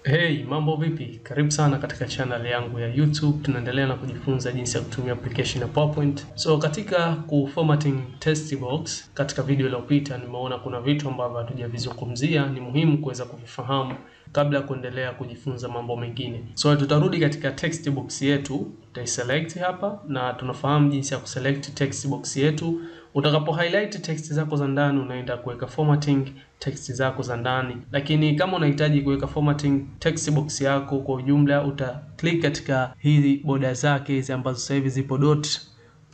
Hey, mambo vipi? Karibu sana katika channel yangu ya YouTube. Tunaendelea na kujifunza jinsi ya kutumia application ya PowerPoint. So katika kuformatting text box, katika video iliyopita nimeona kuna vitu ambavyo hatujavizungumzia, ni muhimu kuweza kuvifahamu kabla ya kuendelea kujifunza mambo mengine. So tutarudi katika text box yetu, tutaiselect hapa na tunafahamu jinsi ya kuselect text box yetu. Utakapo highlight text zako za ndani unaenda kuweka formatting text zako za ndani. Lakini kama unahitaji kuweka formatting text box yako kwa ujumla, uta click katika hizi border zake hizi ambazo sasa hivi zipo dot.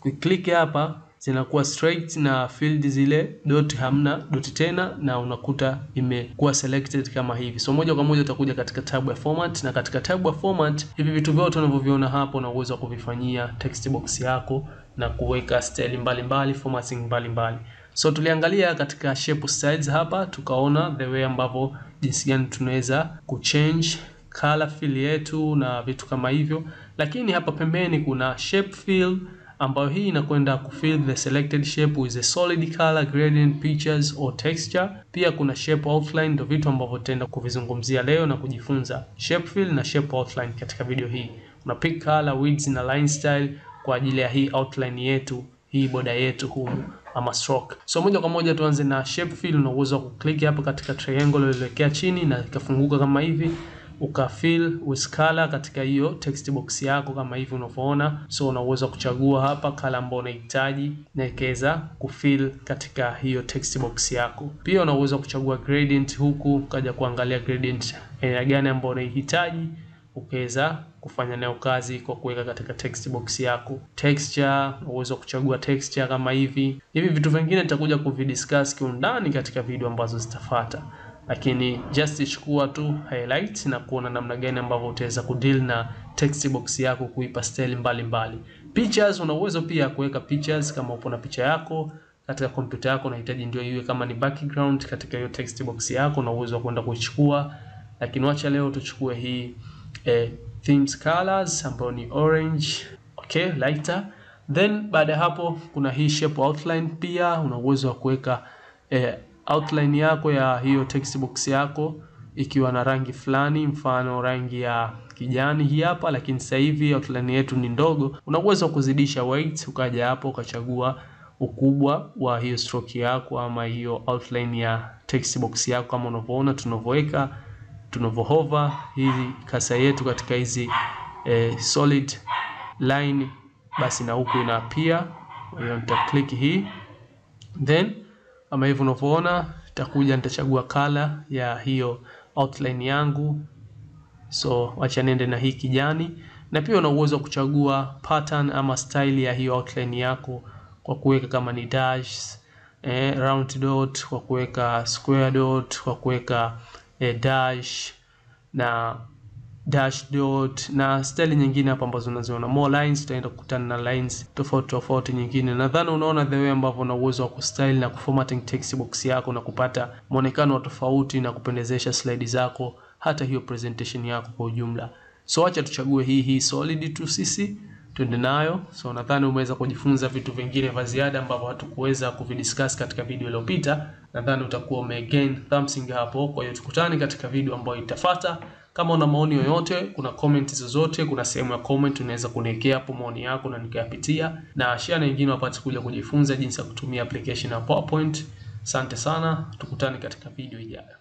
Ukiklik hapa zinakuwa straight na field zile dot hamna dot tena, na unakuta imekuwa selected kama hivi. So moja kwa moja utakuja katika tab ya format, na katika tab ya format hivi vitu vyote unavyoviona hapo una uwezo wa kuvifanyia text box yako na kuweka style mbalimbali, formatting mbalimbali. So tuliangalia katika shape styles hapa, tukaona the way ambavyo jinsi gani tunaweza kuchange color fill yetu na vitu kama hivyo. Lakini hapa pembeni kuna shape fill ambayo hii inakwenda kufill the selected shape with a solid color, gradient, pictures or texture. Pia kuna shape outline, ndio vitu ambavyo tutaenda kuvizungumzia leo na kujifunza shape fill na shape outline katika video hii. Una pick color, width na line style kwa ajili ya hii outline yetu, hii border yetu humu ama stroke. So moja kwa moja tuanze na shape fill. Una uwezo wa kuklik hapa katika triangle iliyoelekea chini na ikafunguka kama hivi, ukafill with color katika hiyo text box yako kama hivi unavyoona. So una uwezo wa kuchagua hapa color ambayo unahitaji na ikaweza kufill katika hiyo text box yako. Pia una uwezo wa kuchagua gradient huku, ukaja kuangalia gradient aina gani ambayo unahitaji, ukaweza kufanya nayo kazi kwa kuweka katika text box yako. Texture, uwezo wa kuchagua texture kama hivi. Hivi vitu vingine nitakuja kuvidiscuss kiundani katika video ambazo zitafuata, lakini just chukua tu highlight na kuona namna gani ambavyo utaweza kudeal na text box yako, kuipa style mbalimbali. Pictures, una uwezo pia kuweka pictures kama upo na picha yako katika kompyuta yako unahitaji ndio iwe kama ni background katika hiyo text box yako, na uwezo wa kwenda kuichukua. Lakini wacha leo tuchukue hii themes colors ambayo ni orange, okay, lighter. Then baada hapo kuna hii shape outline, pia una uwezo wa kuweka outline yako ya hiyo text box yako ikiwa na rangi fulani, mfano rangi ya kijani hii hapa. Lakini sasa hivi outline yetu ni ndogo, una uwezo wa kuzidisha weight, ukaja hapo ukachagua ukubwa wa hiyo stroke yako ama hiyo outline ya text box yako kama unavyoona tunavyoweka, tunavyohover hizi kasa yetu katika hizi solid line, basi na huku ina pia. Hiyo nita click hii, then kama hivyo unavyoona nitakuja nitachagua color ya hiyo outline yangu. So acha niende na hii kijani, na pia una uwezo wa kuchagua pattern ama style ya hiyo outline yako kwa kuweka kama ni dash, round dot, kwa kuweka square dot, kwa kuweka dash na dash dot na style nyingine hapa ambazo unaziona. More lines, tutaenda kukutana na lines tofauti nyingine. Nadhani unaona the way ambavyo una uwezo wa kustyle na kuformatting text box yako na kupata muonekano wa tofauti na kupendezesha slide zako, hata hiyo presentation yako kwa ujumla. So acha tuchague hii solid tu sisi tuende nayo. So nadhani umeweza kujifunza vitu vingine vya ziada ambavyo hatukuweza kuvidiscuss katika video iliyopita. Nadhani utakuwa umegain thumbs hapo. Kwa hiyo tukutane katika video ambayo itafuata. Kama una maoni yoyote, kuna comment zozote, kuna sehemu ya comment unaweza kuniwekea hapo maoni yako na nikayapitia, na share na wengine wapate kuja kujifunza jinsi ya kutumia application ya PowerPoint. Asante sana, tukutane katika video ijayo.